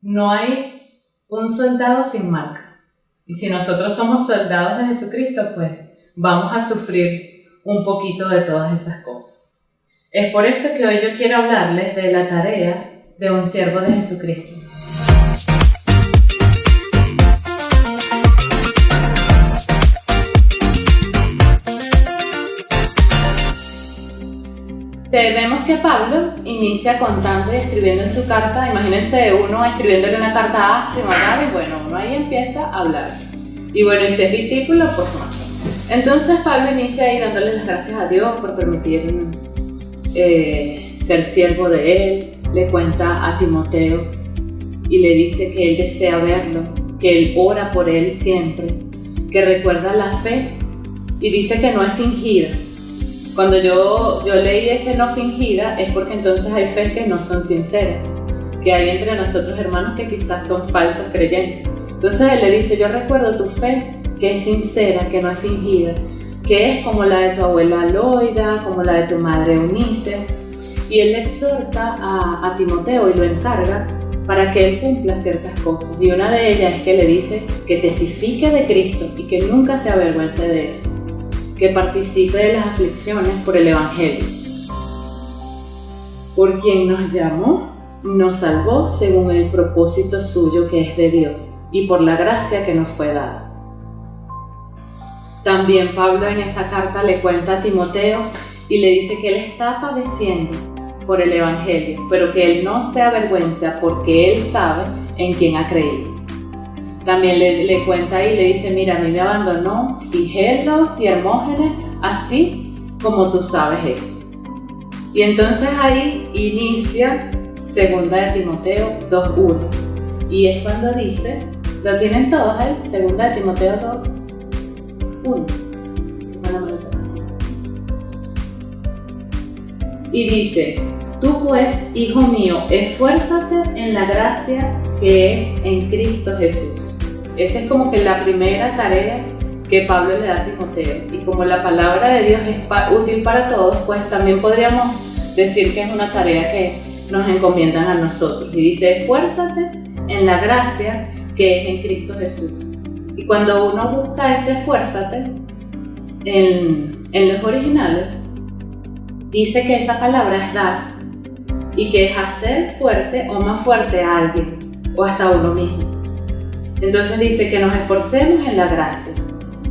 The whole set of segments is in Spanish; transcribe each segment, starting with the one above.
No hay un soldado sin marca. Y si nosotros somos soldados de Jesucristo, pues vamos a sufrir un poquito de todas esas cosas. Es por esto que hoy yo quiero hablarles de la tarea de un siervo de Jesucristo. Vemos que Pablo inicia contando y escribiendo en su carta. Imagínense uno escribiéndole una carta a semanal y bueno, uno ahí empieza a hablar. Y bueno, y si es discípulo, pues más. Entonces Pablo inicia ahí dándole las gracias a Dios por permitir ser siervo de él. Le cuenta a Timoteo y le dice que él desea verlo, que él ora por él siempre, que recuerda la fe y dice que no es fingida. Cuando yo leí ese no fingida es porque entonces hay fe que no son sinceras, que hay entre nosotros hermanos que quizás son falsos creyentes. Entonces él le dice, yo recuerdo tu fe que es sincera, que no es fingida, que es como la de tu abuela Loida, como la de tu madre Eunice. Y él le exhorta a Timoteo y lo encarga para que él cumpla ciertas cosas. Y una de ellas es que le dice que testifique de Cristo y que nunca se avergüence de eso, que participe de las aflicciones por el Evangelio. Por quien nos llamó, nos salvó según el propósito suyo que es de Dios y por la gracia que nos fue dada. También Pablo en esa carta le cuenta a Timoteo y le dice que él está padeciendo por el Evangelio, pero que él no se avergüenza porque él sabe en quién ha creído. También le cuenta y le dice, mira, a mí me abandonó Figelos y Hermógenes, así como tú sabes eso. Y entonces ahí inicia 2 de Timoteo 2:1. Y es cuando dice, lo tienen todos ahí, 2 de Timoteo 2:1. Y dice, tú pues, hijo mío, esfuérzate en la gracia que es en Cristo Jesús. Esa es como que la primera tarea que Pablo le da a Timoteo. Y como la palabra de Dios es útil para todos, pues también podríamos decir que es una tarea que nos encomiendan a nosotros. Y dice, esfuérzate en la gracia que es en Cristo Jesús. Y cuando uno busca ese esfuérzate, en los originales, dice que esa palabra es dar y que es hacer fuerte o más fuerte a alguien o hasta a uno mismo. Entonces dice que nos esforcemos en la gracia,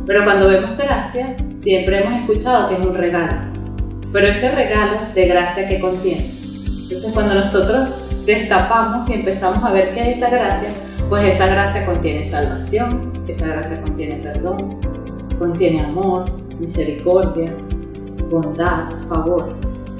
pero cuando vemos gracia siempre hemos escuchado que es un regalo, pero ese regalo de gracia que contiene. Entonces cuando nosotros destapamos y empezamos a ver qué es esa gracia, pues esa gracia contiene salvación, esa gracia contiene perdón, contiene amor, misericordia, bondad, favor.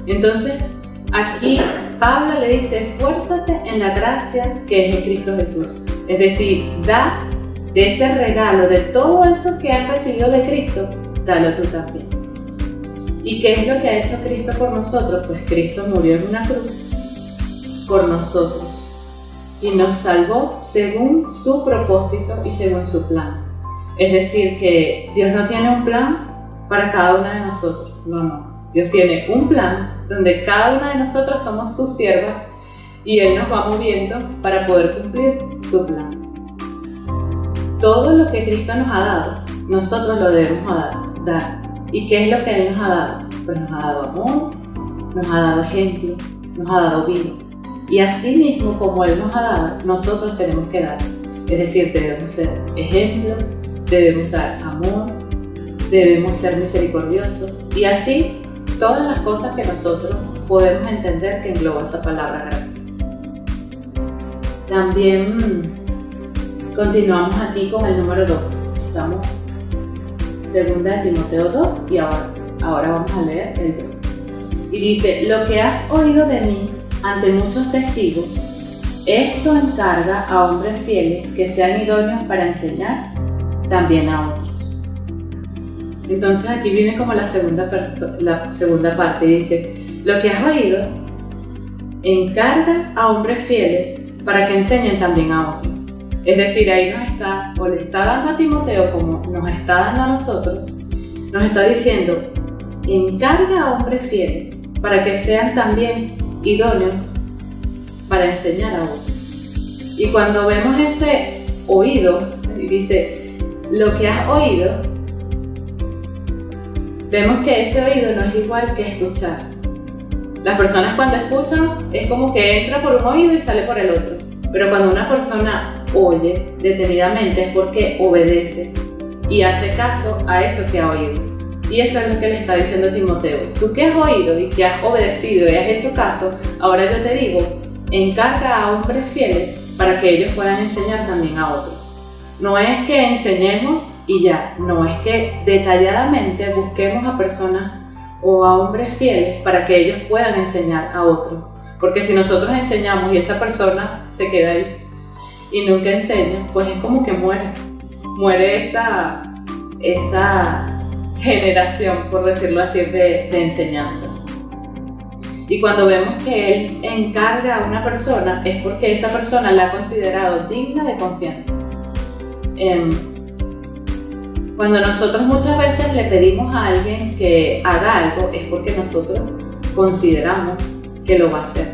Entonces aquí Pablo le dice, esfuérzate en la gracia que es en Cristo Jesús. Es decir, da de ese regalo, de todo eso que has recibido de Cristo, dalo tú también. ¿Y qué es lo que ha hecho Cristo por nosotros? Pues Cristo murió en una cruz por nosotros y nos salvó según su propósito y según su plan. Es decir, que Dios no tiene un plan para cada una de nosotros, no. Dios tiene un plan donde cada una de nosotros somos sus siervas y Él nos va moviendo para poder cumplir su plan. Todo lo que Cristo nos ha dado, nosotros lo debemos dar. ¿Y qué es lo que Él nos ha dado? Pues nos ha dado amor, nos ha dado ejemplo, nos ha dado vida. Y así mismo como Él nos ha dado, nosotros tenemos que dar. Es decir, debemos ser ejemplo, debemos dar amor, debemos ser misericordiosos y así todas las cosas que nosotros podemos entender que engloba esa palabra gracia. También continuamos aquí con el número 2. Estamos 2 de Timoteo 2 y ahora vamos a leer el 2. Y dice, lo que has oído de mí ante muchos testigos, esto encarga a hombres fieles que sean idóneos para enseñar también a otros. Entonces aquí viene como la segunda parte, dice, lo que has oído encarga a hombres fieles para que enseñen también a otros. Es decir, ahí le está dando a Timoteo como nos está dando a nosotros, nos está diciendo, encarga a hombres fieles para que sean también idóneos para enseñar a otros. Y cuando vemos ese oído, y dice, lo que has oído, vemos que ese oído no es igual que escuchar. Las personas cuando escuchan es como que entra por un oído y sale por el otro. Pero cuando una persona oye detenidamente es porque obedece y hace caso a eso que ha oído. Y eso es lo que le está diciendo Timoteo. Tú que has oído y que has obedecido y has hecho caso, ahora yo te digo, encarga a hombres fieles para que ellos puedan enseñar también a otros. No es que enseñemos y ya, no, es que detalladamente busquemos a personas o a hombres fieles para que ellos puedan enseñar a otros. Porque si nosotros enseñamos y esa persona se queda ahí y nunca enseña, pues es como que muere esa generación, por decirlo así, de enseñanza. Y cuando vemos que él encarga a una persona es porque esa persona la ha considerado digna de confianza. Cuando nosotros muchas veces le pedimos a alguien que haga algo es porque nosotros consideramos que lo va a hacer,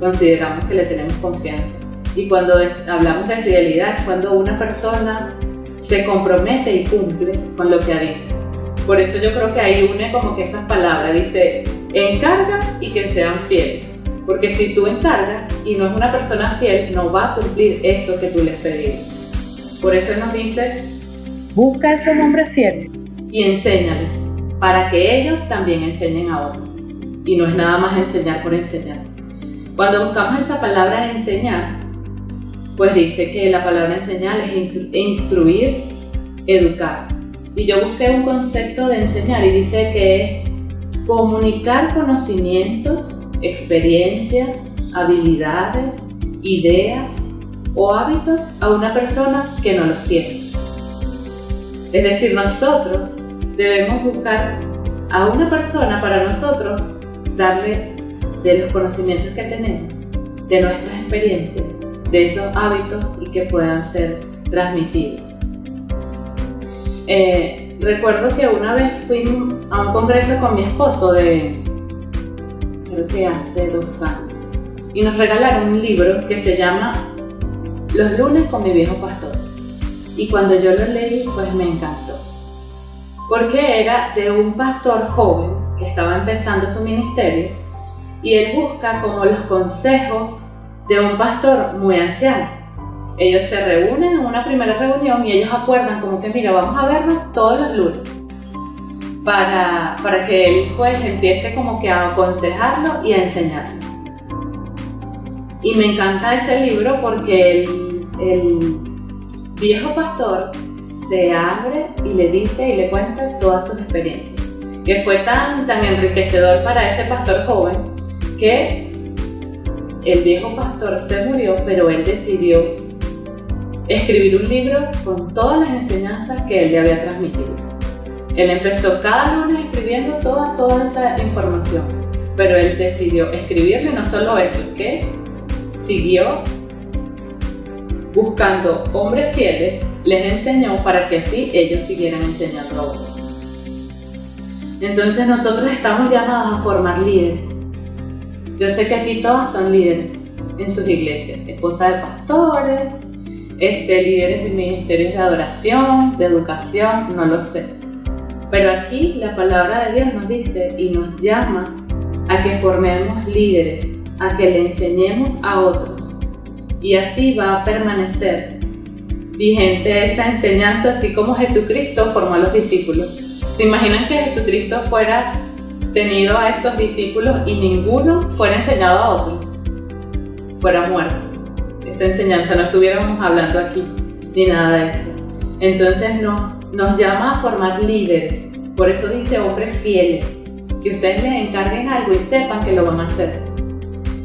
consideramos que le tenemos confianza. Y cuando hablamos de fidelidad es cuando una persona se compromete y cumple con lo que ha dicho. Por eso yo creo que ahí une como que esas palabras, dice encarga y que sean fieles. Porque si tú encargas y no es una persona fiel, no va a cumplir eso que tú le has pedido. Por eso nos dice, busca a esos hombres fieles y enséñales para que ellos también enseñen a otros. Y no es nada más enseñar por enseñar. Cuando buscamos esa palabra enseñar, pues dice que la palabra enseñar es instruir, educar. Y yo busqué un concepto de enseñar y dice que es comunicar conocimientos, experiencias, habilidades, ideas o hábitos a una persona que no los tiene. Es decir, nosotros debemos buscar a una persona para nosotros darle de los conocimientos que tenemos, de nuestras experiencias, de esos hábitos y que puedan ser transmitidos. Recuerdo que una vez fui a un congreso con mi esposo creo que hace 2 años, y nos regalaron un libro que se llama Los lunes con mi viejo pastor. Y cuando yo lo leí, pues me encantó, porque era de un pastor joven que estaba empezando su ministerio y él busca como los consejos de un pastor muy anciano. Ellos se reúnen en una primera reunión y ellos acuerdan como que mira, vamos a vernos todos los lunes para que él pues empiece como que a aconsejarlo y a enseñarlo. Y me encanta ese libro porque el viejo pastor se abre y le dice y le cuenta todas sus experiencias, que fue tan enriquecedor para ese pastor joven que el viejo pastor se murió, pero él decidió escribir un libro con todas las enseñanzas que él le había transmitido. Él empezó cada lunes escribiendo toda esa información, pero él decidió escribirle no solo eso, que siguió buscando hombres fieles, les enseñó para que así ellos siguieran enseñando a otros. Entonces nosotros estamos llamados a formar líderes. Yo sé que aquí todas son líderes en sus iglesias, esposas de pastores, líderes de ministerios de adoración, de educación, no lo sé. Pero aquí la palabra de Dios nos dice y nos llama a que formemos líderes, a que le enseñemos a otros. Y así va a permanecer vigente esa enseñanza, así como Jesucristo formó a los discípulos. ¿Se imaginan que Jesucristo fuera tenido a esos discípulos y ninguno fuera enseñado a otro? Fuera muerto. Esa enseñanza no estuviéramos hablando aquí, ni nada de eso. Entonces nos llama a formar líderes. Por eso dice hombres fieles, que ustedes les encarguen algo y sepan que lo van a hacer.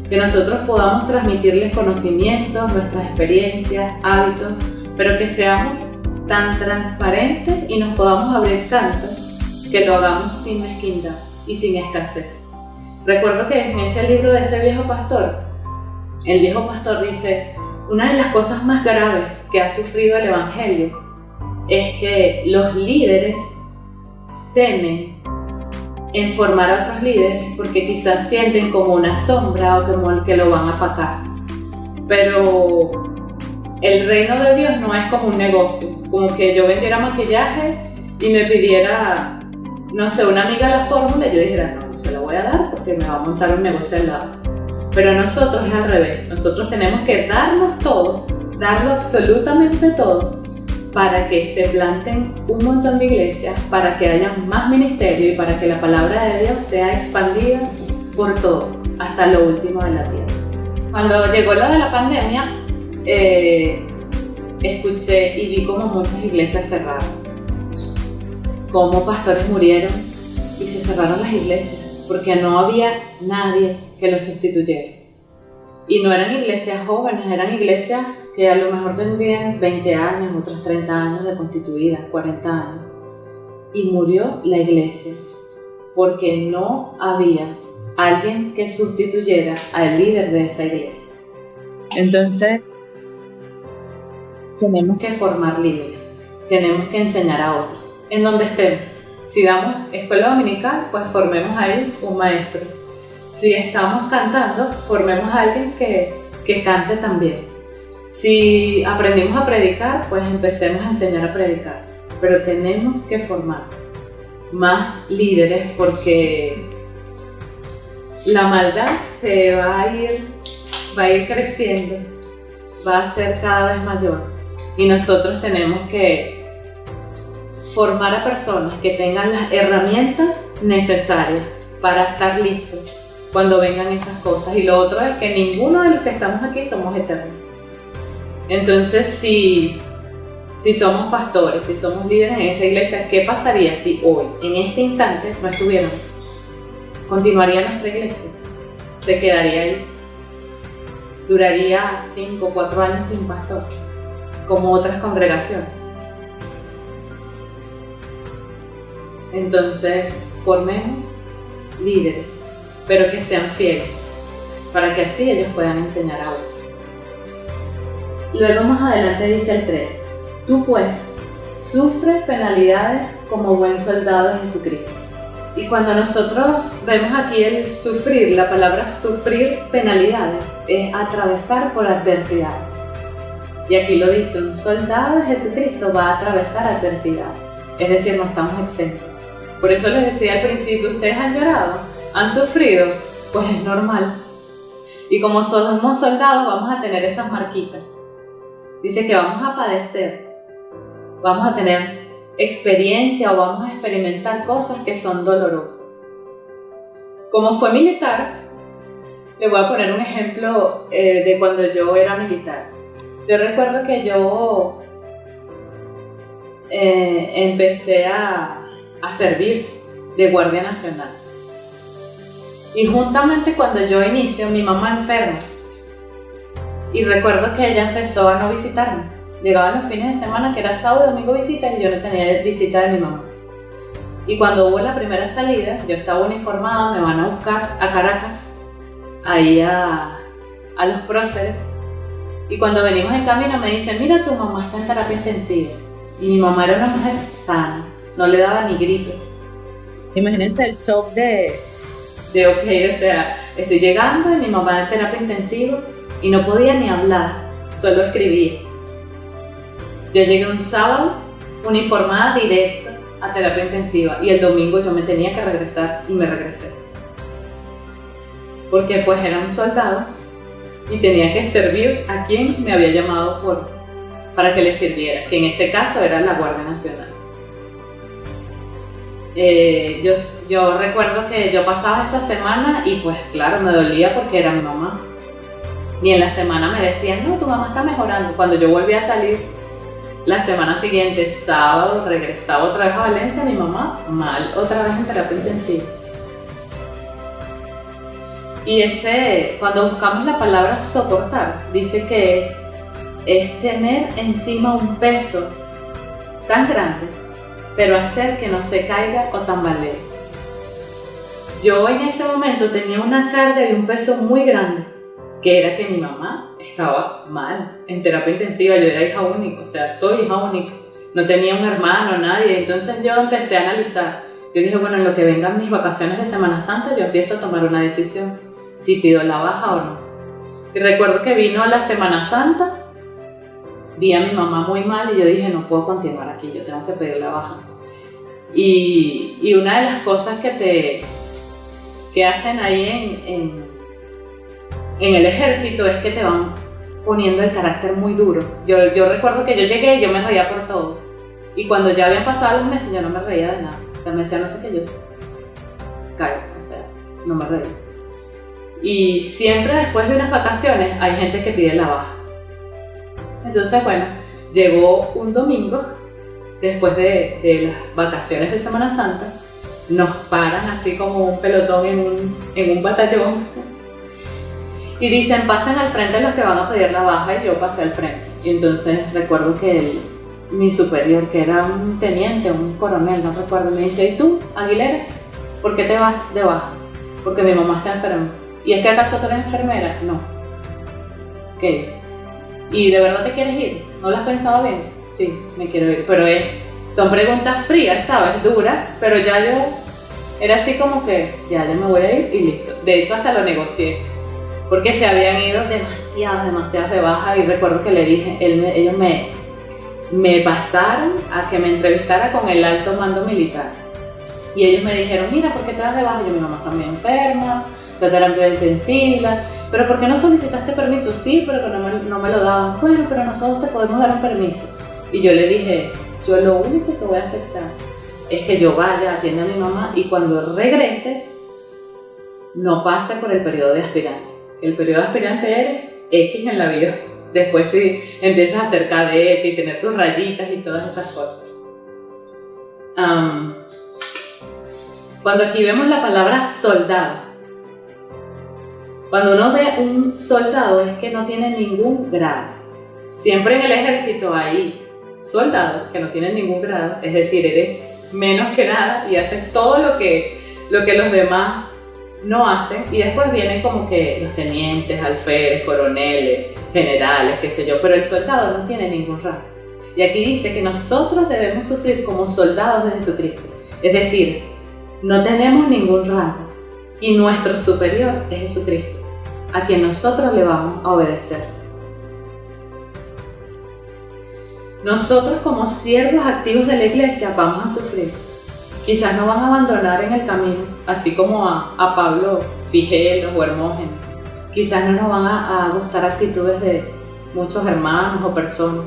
Que nosotros podamos transmitirles conocimientos, nuestras experiencias, hábitos, pero que seamos tan transparentes y nos podamos abrir tanto que lo hagamos sin mezquindad y sin escasez. Recuerdo que en ese libro de ese viejo pastor, el viejo pastor dice, una de las cosas más graves que ha sufrido el evangelio es que los líderes temen en formar a otros líderes porque quizás sienten como una sombra o como el que lo van a opacar. Pero el reino de Dios no es como un negocio, como que yo vendiera maquillaje y me pidiera, no sé, una amiga la fórmula y yo dijera, no se la voy a dar porque me va a montar un negocio al lado. Pero nosotros es al revés, nosotros tenemos que darnos todo, darlo absolutamente todo, para que se planten un montón de iglesias, para que haya más ministerio y para que la palabra de Dios sea expandida por todo, hasta lo último de la tierra. Cuando llegó lo de la pandemia, escuché y vi como muchas iglesias cerraron, como pastores murieron y se cerraron las iglesias, porque no había nadie que los sustituyera. Y no eran iglesias jóvenes, eran iglesias que a lo mejor tendrían 20 años, otras 30 años de constituidas, 40 años. Y murió la iglesia porque no había alguien que sustituyera al líder de esa iglesia. Entonces, tenemos que formar líderes, tenemos que enseñar a otros, en donde estemos. Si damos escuela dominical, pues formemos ahí un maestro. Si estamos cantando, formemos a alguien que cante también. Si aprendimos a predicar, pues empecemos a enseñar a predicar. Pero tenemos que formar más líderes porque la maldad se va a ir creciendo, va a ser cada vez mayor. Y nosotros tenemos que formar a personas que tengan las herramientas necesarias para estar listos cuando vengan esas cosas. Y lo otro es que ninguno de los que estamos aquí somos eternos. Entonces, si somos pastores, si somos líderes en esa iglesia, ¿qué pasaría si hoy, en este instante, no estuviéramos? ¿Continuaría nuestra iglesia? ¿Se quedaría ahí? ¿Duraría 5 o 4 años sin pastor, como otras congregaciones? Entonces, formemos líderes, pero que sean fieles, para que así ellos puedan enseñar a otros. Luego más adelante dice el 3, tú pues, sufre penalidades como buen soldado de Jesucristo. Y cuando nosotros vemos aquí el sufrir, la palabra sufrir penalidades, es atravesar por adversidades. Y aquí lo dice, un soldado de Jesucristo va a atravesar adversidades, es decir, no estamos exentos. Por eso les decía al principio, ustedes han llorado, han sufrido, pues es normal. Y como somos soldados vamos a tener esas marquitas. Dice que vamos a padecer, vamos a tener experiencia o vamos a experimentar cosas que son dolorosas. Como fue militar, le voy a poner un ejemplo de cuando yo era militar. Yo recuerdo que yo empecé a servir de Guardia Nacional. Y juntamente cuando yo inicio, mi mamá enferma. Y recuerdo que ella empezó a no visitarme. Llegaban los fines de semana, que era sábado y domingo visitas, y yo no tenía visita de mi mamá. Y cuando hubo la primera salida, yo estaba uniformada, me van a buscar a Caracas, ahí a los próceres. Y cuando venimos en camino me dicen, mira, tu mamá está en terapia intensiva. Y mi mamá era una mujer sana, no le daba ni gripe. Imagínense el shock de ok, o sea, estoy llegando y mi mamá en terapia intensiva y no podía ni hablar, solo escribía. Yo llegué un sábado uniformada directa a terapia intensiva y el domingo yo me tenía que regresar y me regresé. Porque pues era un soldado y tenía que servir a quien me había llamado para que le sirviera, que en ese caso era la Guardia Nacional. Yo recuerdo que yo pasaba esa semana y pues claro, me dolía porque era mi mamá. Y en la semana me decían, no, tu mamá está mejorando. Cuando yo volví a salir, la semana siguiente, sábado, regresaba otra vez a Valencia, mi mamá mal, otra vez en terapia intensiva. Y cuando buscamos la palabra soportar, dice que es tener encima un peso tan grande, pero hacer que no se caiga o tambalee. Yo en ese momento tenía una carga y un peso muy grande, que era que mi mamá estaba mal, en terapia intensiva. Yo era hija única, o sea, soy hija única, no tenía un hermano, nadie. Entonces yo empecé a analizar. Yo dije, bueno, en lo que vengan mis vacaciones de Semana Santa, yo empiezo a tomar una decisión, si pido la baja o no. Y recuerdo que vino la Semana Santa vi a mi mamá muy mal y yo dije, no puedo continuar aquí, yo tengo que pedir la baja. Y una de las cosas que hacen ahí en el ejército es que te van poniendo el carácter muy duro. Yo recuerdo que yo llegué y yo me reía por todo. Y cuando ya habían pasado los meses yo no me reía de nada. O sea, me decía no sé qué, yo caigo, o sea, no me reía. Y siempre después de unas vacaciones hay gente que pide la baja. Entonces, bueno, llegó un domingo, después de las vacaciones de Semana Santa, nos paran así como un pelotón en un batallón y dicen, pasen al frente los que van a pedir la baja, y yo pasé al frente. Y entonces recuerdo que mi superior, que era un teniente, un coronel, no recuerdo, me dice, ¿y tú, Aguilera, por qué te vas de baja? Porque mi mamá está enferma. ¿Y es que acaso tú eres enfermera? No. ¿Qué? ¿Y de verdad te quieres ir? ¿No lo has pensado bien? Sí, me quiero ir, pero son preguntas frías, ¿sabes? Duras, pero ya yo era así como que ya me voy a ir y listo. De hecho, hasta lo negocié, porque se habían ido demasiadas de baja, y recuerdo que le dije, ellos me pasaron a que me entrevistara con el alto mando militar. Y ellos me dijeron, mira, ¿por qué te vas de baja? Yo, mi mamá está muy enferma, está en terapia intensiva, pero ¿por qué no solicitaste permiso? Sí, pero que no me lo daban. Bueno, pero nosotros te podemos dar un permiso. Y yo le dije eso, yo lo único que voy a aceptar es que yo vaya, atienda a mi mamá, y cuando regrese no pase por el periodo de aspirante. El periodo de aspirante eres X en la vida. Después sí empiezas a hacer cadete y tener tus rayitas y todas esas cosas. Cuando aquí vemos la palabra soldado, cuando uno ve un soldado es que no tiene ningún grado. Siempre en el ejército hay soldados que no tienen ningún grado, es decir, eres menos que nada y haces todo lo que los demás no hacen, y después vienen como que los tenientes, alférez, coroneles, generales, qué sé yo, pero el soldado no tiene ningún rango. Y aquí dice que nosotros debemos sufrir como soldados de Jesucristo, es decir, no tenemos ningún rango y nuestro superior es Jesucristo, a quien nosotros le vamos a obedecer. Nosotros como siervos activos de la iglesia vamos a sufrir. Quizás nos van a abandonar en el camino, así como a Pablo, Figelos o Hermógenes. Quizás no nos van a gustar actitudes de muchos hermanos o personas.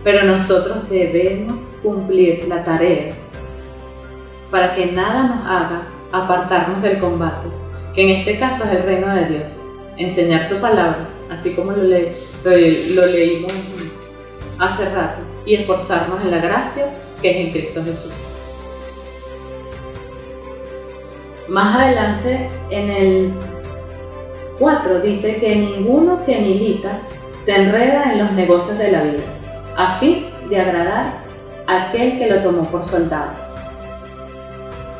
Pero nosotros debemos cumplir la tarea para que nada nos haga apartarnos del combate, que en este caso es el reino de Dios. Enseñar su palabra, así como lo leímos hace rato, y esforzarnos en la gracia que es en Cristo Jesús. Más adelante, en el 4, dice que ninguno que milita se enreda en los negocios de la vida, a fin de agradar a aquel que lo tomó por soldado.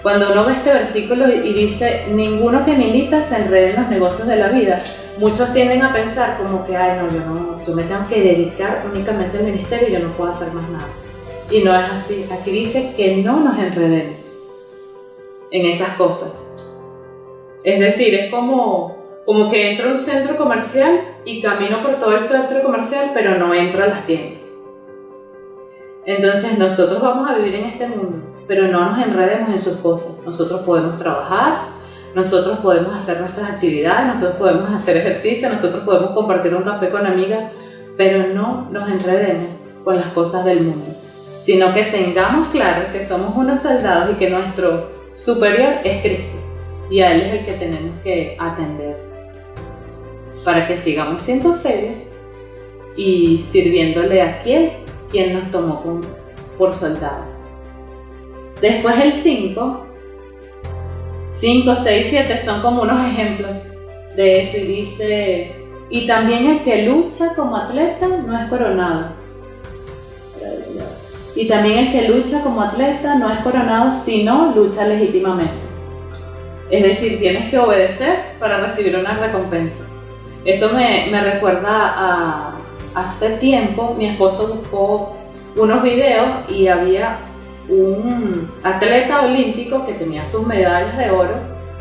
Cuando uno ve este versículo y dice, ninguno que milita se enreda en los negocios de la vida, muchos tienden a pensar como que, yo me tengo que dedicar únicamente al ministerio y yo no puedo hacer más nada. Y no es así. Aquí dice que no nos enredemos en esas cosas. Es decir, es como que entro a un centro comercial y camino por todo el centro comercial, pero no entro a las tiendas. Entonces nosotros vamos a vivir en este mundo, pero no nos enredemos en sus cosas. Nosotros podemos trabajar, nosotros podemos hacer nuestras actividades, nosotros podemos hacer ejercicio, nosotros podemos compartir un café con amigas, pero no nos enredemos con las cosas del mundo, sino que tengamos claro que somos unos soldados y que nuestro superior es Cristo, y a Él es el que tenemos que atender para que sigamos siendo fieles y sirviéndole a quien nos tomó por soldados. Después el 5, 6, 7 son como unos ejemplos de eso, y dice, y también el que lucha como atleta no es coronado. Y también el que lucha como atleta no es coronado si no lucha legítimamente. Es decir, tienes que obedecer para recibir una recompensa. Esto me recuerda a hace tiempo, mi esposo buscó unos videos y había un atleta olímpico que tenía sus medallas de oro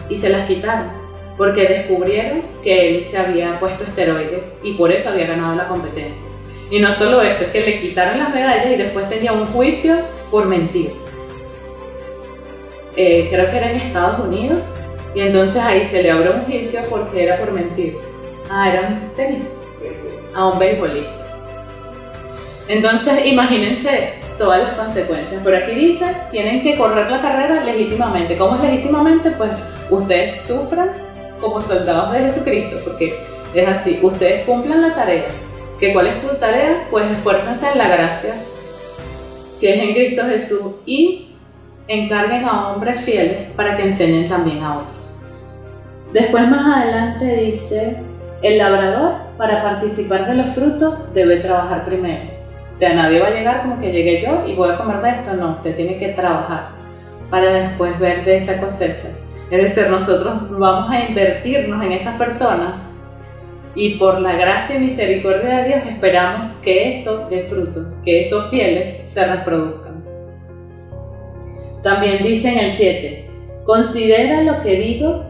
y se las quitaron porque descubrieron que él se había puesto esteroides y por eso había ganado la competencia. Y no solo eso, es que le quitaron las medallas y después tenía un juicio por mentir. Creo que era en Estados Unidos, y entonces ahí se le abrió un juicio porque era por mentir. Era un tenis, un beisbolista. Entonces imagínense todas las consecuencias. Pero aquí dice, tienen que correr la carrera legítimamente. ¿Cómo es legítimamente? Pues ustedes sufran como soldados de Jesucristo, porque es así, ustedes cumplan la tarea. ¿Que cuál es tu tarea? Pues esfuércense en la gracia que es en Cristo Jesús y encarguen a hombres fieles para que enseñen también a otros. Después más adelante dice, el labrador para participar de los frutos debe trabajar primero. O sea, nadie va a llegar como que llegué yo y voy a comer de esto. No, usted tiene que trabajar para después ver de esa cosecha. Es decir, nosotros vamos a invertirnos en esas personas y por la gracia y misericordia de Dios esperamos que eso dé fruto, que esos fieles se reproduzcan. También dice en el 7, considera lo que digo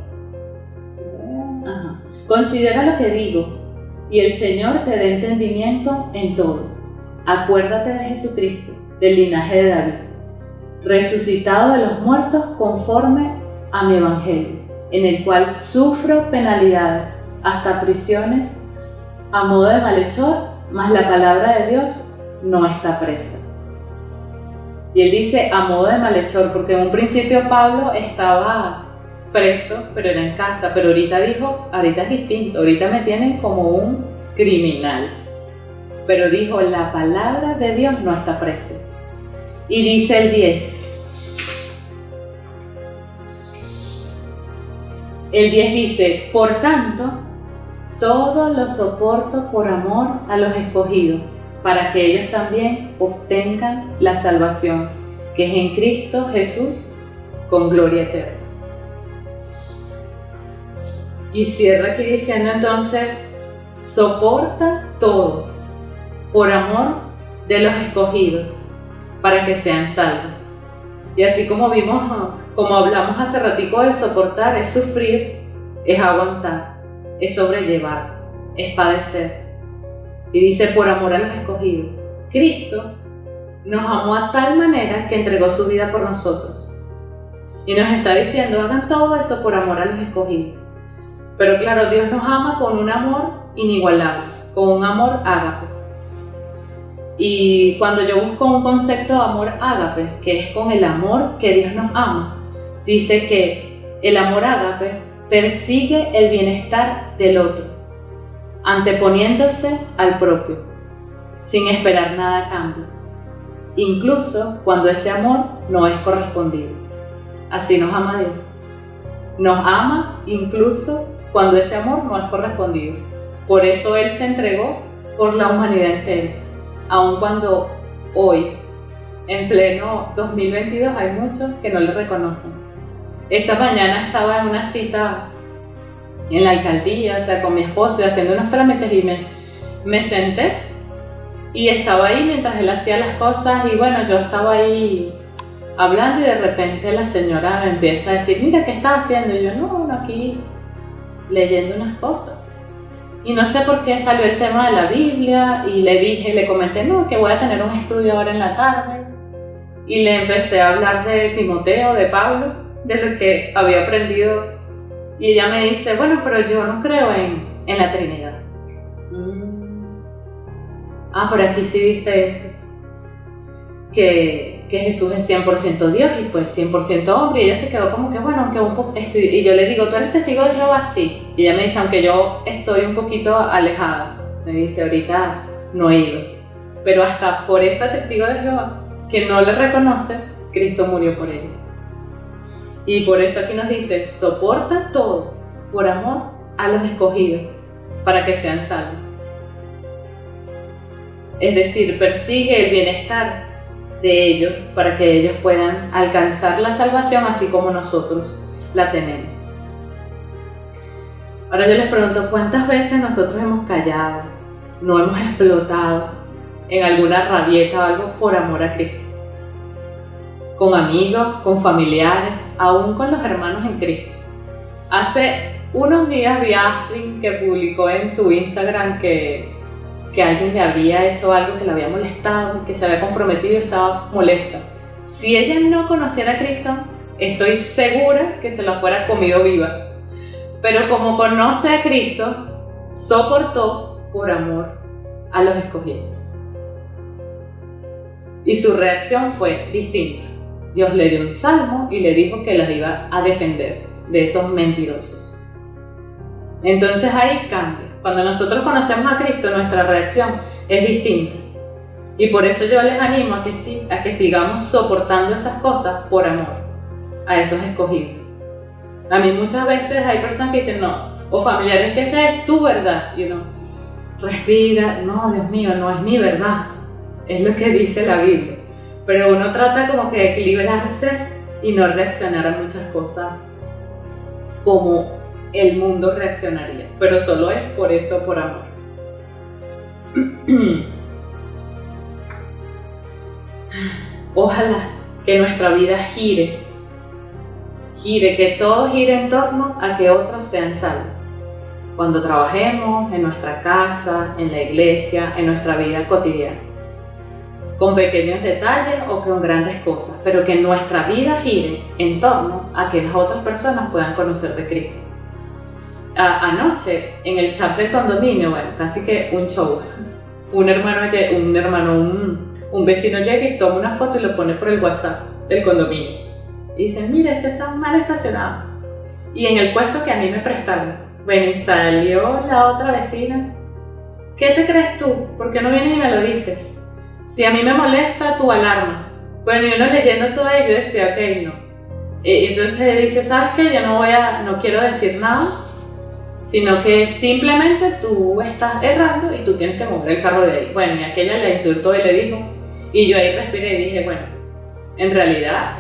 y el Señor te dé entendimiento en todo. Acuérdate de Jesucristo, del linaje de David, resucitado de los muertos conforme a mi evangelio, en el cual sufro penalidades, hasta prisiones, a modo de malhechor, mas la palabra de Dios no está presa. Y él dice a modo de malhechor, porque en un principio Pablo estaba preso, pero era en casa, pero ahorita dijo, ahorita es distinto, ahorita me tienen como un criminal. Pero dijo, la palabra de Dios no está presa. Y dice el 10. El 10 dice, por tanto, todo lo soporto por amor a los escogidos, para que ellos también obtengan la salvación, que es en Cristo Jesús, con gloria eterna. Y cierra aquí diciendo entonces, soporta todo por amor de los escogidos, para que sean salvos. Y así como vimos, como hablamos hace ratico de soportar, es sufrir, es aguantar, es sobrellevar, es padecer. Y dice por amor a los escogidos. Cristo nos amó a tal manera que entregó su vida por nosotros. Y nos está diciendo, hagan todo eso por amor a los escogidos. Pero claro, Dios nos ama con un amor inigualable, con un amor ágape. Y cuando yo busco un concepto de amor ágape, que es con el amor que Dios nos ama, dice que el amor ágape persigue el bienestar del otro, anteponiéndose al propio, sin esperar nada a cambio, incluso cuando ese amor no es correspondido. Así nos ama Dios. Nos ama incluso cuando ese amor no es correspondido. Por eso Él se entregó por la humanidad entera. Aun cuando hoy, en pleno 2022, hay muchos que no le reconocen. Esta mañana estaba en una cita en la alcaldía, o sea, con mi esposo, y haciendo unos trámites, y me senté y estaba ahí mientras él hacía las cosas, y bueno, yo estaba ahí hablando, y de repente la señora me empieza a decir, mira, ¿qué estás haciendo? Y yo, no, aquí leyendo unas cosas. Y no sé por qué salió el tema de la Biblia, y le comenté, no, que voy a tener un estudio ahora en la tarde, y le empecé a hablar de Timoteo, de Pablo, de lo que había aprendido, y ella me dice, bueno, pero yo no creo en la Trinidad. Pero aquí sí dice eso, que Jesús es 100% Dios y pues 100% hombre, y ella se quedó como que, bueno, aunque un poco y yo le digo, ¿tú eres testigo de Jehová? Sí. Y ella me dice, aunque yo estoy un poquito alejada, me dice, ahorita no he ido, pero hasta por esa testigo de Jehová que no le reconoce, Cristo murió por ella. Y por eso aquí nos dice, soporta todo por amor a los escogidos, para que sean salvos. Es decir, persigue el bienestar de ellos para que ellos puedan alcanzar la salvación así como nosotros la tenemos. Ahora yo les pregunto, ¿cuántas veces nosotros hemos callado, no hemos explotado en alguna rabieta o algo por amor a Cristo? Con amigos, con familiares, aún con los hermanos en Cristo. Hace unos días vi a Astrid que publicó en su Instagram que que alguien le había hecho algo que le había molestado, que se había comprometido y estaba molesta. Si ella no conociera a Cristo, estoy segura que se la fuera comido viva. Pero como conoce a Cristo, soportó por amor a los escogidos. Y su reacción fue distinta. Dios le dio un salmo y le dijo que las iba a defender de esos mentirosos. Entonces ahí cambia. Cuando nosotros conocemos a Cristo, nuestra reacción es distinta. Y por eso yo les animo a que sigamos soportando esas cosas por amor a esos escogidos. A mí muchas veces hay personas que dicen no, o familiares que esa es tu verdad. Y uno respira, no, Dios mío, no es mi verdad, es lo que dice la Biblia. Pero uno trata como que de equilibrarse y no reaccionar a muchas cosas como el mundo reaccionaría, pero solo es por eso, por amor. Ojalá que nuestra vida gire, que todo gire en torno a que otros sean salvos. Cuando trabajemos, en nuestra casa, en la iglesia, en nuestra vida cotidiana. Con pequeños detalles o con grandes cosas, pero que nuestra vida gire en torno a que las otras personas puedan conocer de Cristo. Anoche, en el chat del condominio, bueno, casi que un show. Un vecino llega y toma una foto y lo pone por el WhatsApp del condominio. Y dice, mira, este está mal estacionado. Y en el puesto que a mí me prestaron, bueno, y salió la otra vecina. ¿Qué te crees tú? ¿Por qué no vienes y me lo dices? Si a mí me molesta tu alarma. Bueno, y uno leyendo todo ahí, yo decía, ok, no. Entonces dice, ¿sabes qué? Yo no quiero decir nada, sino que simplemente tú estás errando y tú tienes que mover el carro de ahí. Bueno, y aquella le insultó y le dijo, y yo ahí respiré y dije, bueno, en realidad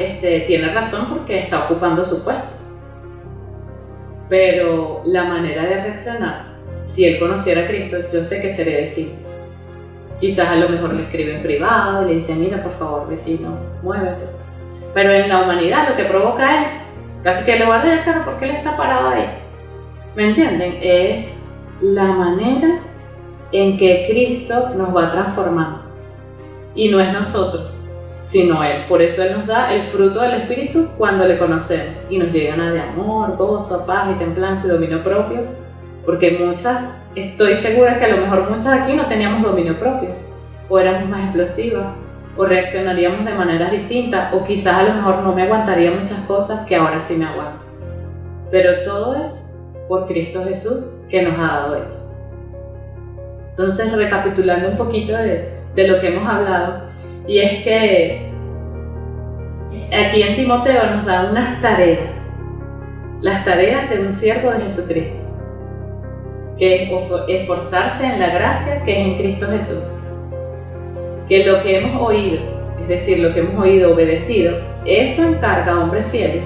tiene razón porque está ocupando su puesto. Pero la manera de reaccionar, si él conociera a Cristo, yo sé que sería distinta. Quizás a lo mejor le escribe en privado y le dice, mira, por favor, vecino, muévete. Pero en la humanidad lo que provoca es casi que le guarde el carro porque él está parado ahí. ¿Me entienden? Es la manera en que Cristo nos va transformando. Y no es nosotros, sino Él. Por eso Él nos da el fruto del Espíritu cuando le conocemos. Y nos llena de amor, gozo, paz y templanza y dominio propio. Porque estoy segura que a lo mejor muchas aquí no teníamos dominio propio. O éramos más explosivas, o reaccionaríamos de maneras distintas, o quizás a lo mejor no me aguantaría muchas cosas que ahora sí me aguanto. Pero todo es por Cristo Jesús que nos ha dado eso. Entonces, recapitulando un poquito de lo que hemos hablado, y es que aquí en Timoteo nos da unas tareas, las tareas de un siervo de Jesucristo, que es esforzarse en la gracia que es en Cristo Jesús, que lo que hemos oído, es decir, lo que hemos oído, obedecido, eso encarga a hombres fieles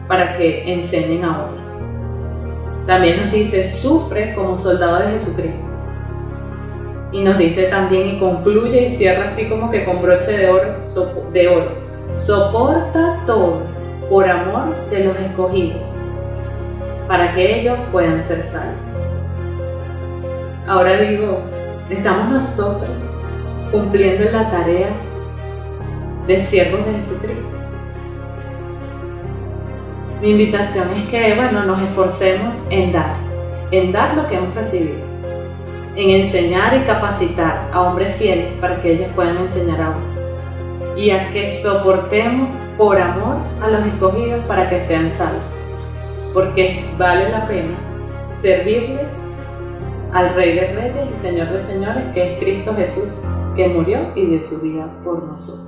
para que enseñen a otros. También nos dice, sufre como soldado de Jesucristo. Y nos dice también, y concluye y cierra así como que con broche de oro, soporta todo por amor de los escogidos, para que ellos puedan ser salvos. Ahora digo, estamos nosotros cumpliendo la tarea de siervos de Jesucristo. Mi invitación es que, nos esforcemos en dar lo que hemos recibido, en enseñar y capacitar a hombres fieles para que ellos puedan enseñar a otros, y a que soportemos por amor a los escogidos para que sean salvos, porque vale la pena servirle al Rey de Reyes y Señor de Señores, que es Cristo Jesús, que murió y dio su vida por nosotros.